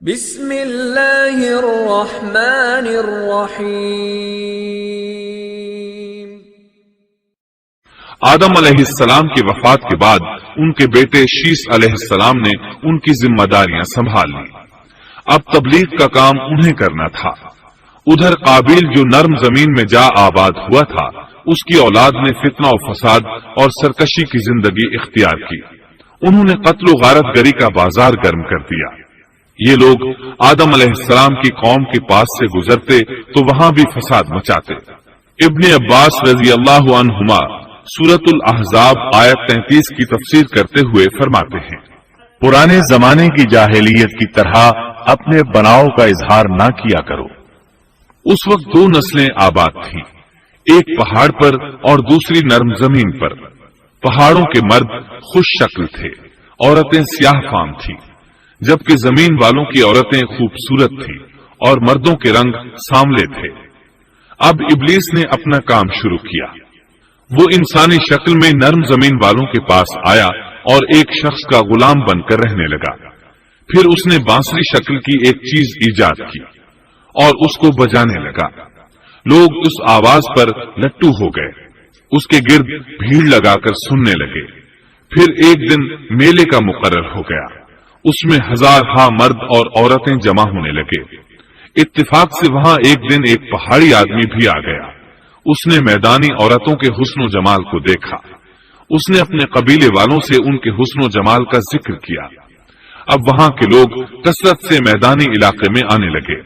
بسم اللہ الرحمن الرحیم۔ آدم علیہ السلام کی وفات کے بعد ان کے بیٹے شیس علیہ السلام نے ان کی ذمہ داریاں سنبھال لی۔ اب تبلیغ کا کام انہیں کرنا تھا۔ ادھر قابیل جو نرم زمین میں جا آباد ہوا تھا، اس کی اولاد نے فتنہ و فساد اور سرکشی کی زندگی اختیار کی۔ انہوں نے قتل و غارت گری کا بازار گرم کر دیا۔ یہ لوگ آدم علیہ السلام کی قوم کے پاس سے گزرتے تو وہاں بھی فساد مچاتے۔ ابن عباس رضی اللہ عنہما سورۃ الاحزاب آیت 33 کی تفسیر کرتے ہوئے فرماتے ہیں، پرانے زمانے کی جاہلیت کی طرح اپنے بناؤ کا اظہار نہ کیا کرو۔ اس وقت دو نسلیں آباد تھیں، ایک پہاڑ پر اور دوسری نرم زمین پر۔ پہاڑوں کے مرد خوش شکل تھے، عورتیں سیاہ فام تھیں، جبکہ زمین والوں کی عورتیں خوبصورت تھیں اور مردوں کے رنگ سانولے تھے۔ اب ابلیس نے اپنا کام شروع کیا۔ وہ انسانی شکل میں نرم زمین والوں کے پاس آیا اور ایک شخص کا غلام بن کر رہنے لگا۔ پھر اس نے بانسری شکل کی ایک چیز ایجاد کی اور اس کو بجانے لگا۔ لوگ اس آواز پر لٹو ہو گئے، اس کے گرد بھیڑ لگا کر سننے لگے۔ پھر ایک دن میلے کا مقرر ہو گیا، اس میں ہزارہا مرد اور عورتیں جمع ہونے لگے۔ اتفاق سے وہاں ایک دن ایک پہاڑی آدمی بھی آ گیا۔ اس نے میدانی عورتوں کے حسن و جمال کو دیکھا۔ اس نے اپنے قبیلے والوں سے ان کے حسن و جمال کا ذکر کیا۔ اب وہاں کے لوگ کثرت سے میدانی علاقے میں آنے لگے۔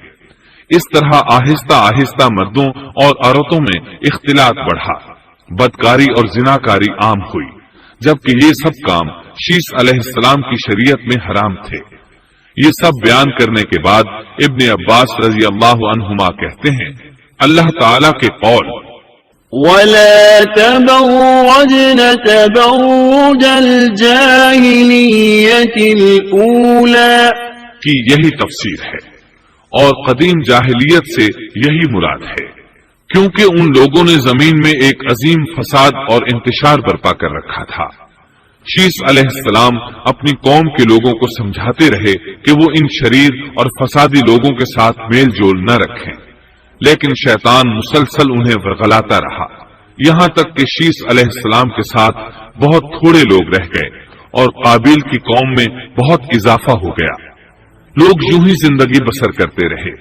اس طرح آہستہ آہستہ مردوں اور عورتوں میں اختلاط بڑھا، بدکاری اور زناکاری عام ہوئی، جبکہ یہ سب کام شیس علیہ السلام کی شریعت میں حرام تھے۔ یہ سب بیان کرنے کے بعد ابن عباس رضی اللہ عنہما کہتے ہیں، اللہ تعالی کے قول وَلَا تَبَرَّجْنَ تَبَرُّجَ الْجَاهِلِيَّةِ الْأُولَى کی یہی تفسیر ہے، اور قدیم جاہلیت سے یہی مراد ہے، کیونکہ ان لوگوں نے زمین میں ایک عظیم فساد اور انتشار برپا کر رکھا تھا۔ شیس علیہ السلام اپنی قوم کے لوگوں کو سمجھاتے رہے کہ وہ ان شریر اور فسادی لوگوں کے ساتھ میل جول نہ رکھیں، لیکن شیطان مسلسل انہیں ورغلاتا رہا، یہاں تک کہ شیس علیہ السلام کے ساتھ بہت تھوڑے لوگ رہ گئے اور قابیل کی قوم میں بہت اضافہ ہو گیا۔ لوگ یوں ہی زندگی بسر کرتے رہے،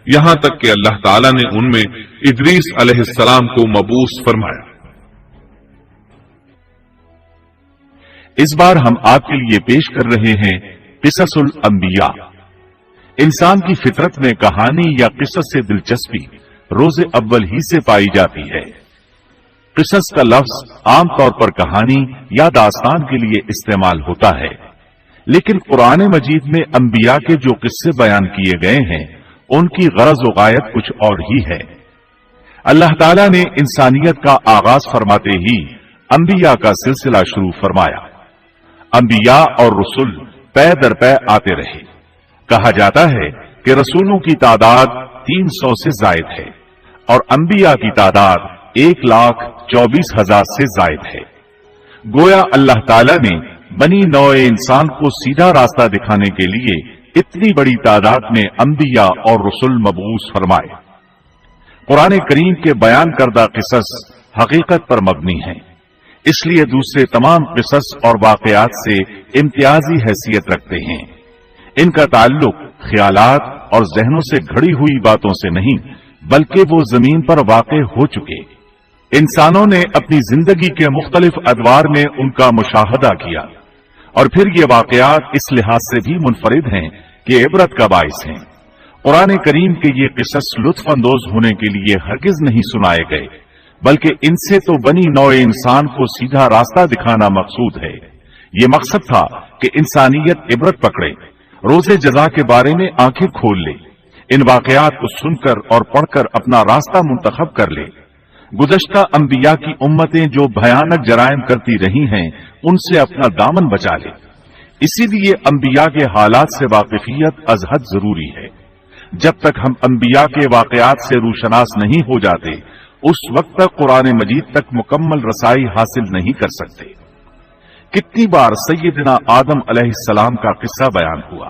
یہاں تک کہ اللہ تعالیٰ نے ان میں ادریس علیہ السلام کو مبعوث فرمایا۔ اس بار ہم آپ کے لیے پیش کر رہے ہیں قصص الانبیاء۔ انسان کی فطرت میں کہانی یا قصص سے دلچسپی روز اول ہی سے پائی جاتی ہے۔ قصص کا لفظ عام طور پر کہانی یا داستان کے لیے استعمال ہوتا ہے، لیکن قرآن مجید میں انبیاء کے جو قصے بیان کیے گئے ہیں ان کی غرض و غایت کچھ اور ہی ہے۔ اللہ تعالیٰ نے انسانیت کا آغاز فرماتے ہی انبیاء کا سلسلہ شروع فرمایا۔ انبیاء اور رسول پے در پے آتے رہے۔ کہا جاتا ہے کہ رسولوں کی تعداد 300 سے زائد ہے اور انبیاء کی تعداد 1,24,000 سے زائد ہے۔ گویا اللہ تعالیٰ نے بنی نوع انسان کو سیدھا راستہ دکھانے کے لیے اتنی بڑی تعداد میں انبیاء اور رسول مبعوث فرمائے۔ قرآن کریم کے بیان کردہ قصص حقیقت پر مبنی ہیں، اس لیے دوسرے تمام قصص اور واقعات سے امتیازی حیثیت رکھتے ہیں۔ ان کا تعلق خیالات اور ذہنوں سے گھڑی ہوئی باتوں سے نہیں، بلکہ وہ زمین پر واقع ہو چکے۔ انسانوں نے اپنی زندگی کے مختلف ادوار میں ان کا مشاہدہ کیا، اور پھر یہ واقعات اس لحاظ سے بھی منفرد ہیں کہ عبرت کا باعث ہیں۔ قرآن کریم کے یہ قصص لطف اندوز ہونے کے لیے ہرگز نہیں سنائے گئے، بلکہ ان سے تو بنی نوع انسان کو سیدھا راستہ دکھانا مقصود ہے۔ یہ مقصد تھا کہ انسانیت عبرت پکڑے، روز جزا کے بارے میں آنکھیں کھول لے، ان واقعات کو سن کر اور پڑھ کر اپنا راستہ منتخب کر لے۔ گزشتہ انبیاء کی امتیں جو بھیانک جرائم کرتی رہی ہیں ان سے اپنا دامن بچا لے۔ اسی لیے انبیاء کے حالات سے واقفیت از حد ضروری ہے۔ جب تک ہم انبیاء کے واقعات سے روشناس نہیں ہو جاتے اس وقت تک قرآن مجید تک مکمل رسائی حاصل نہیں کر سکتے۔ کتنی بار سیدنا آدم علیہ السلام کا قصہ بیان ہوا،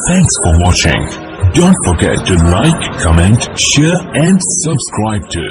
Thanks for watching. Don't forget to like, comment, share and subscribe to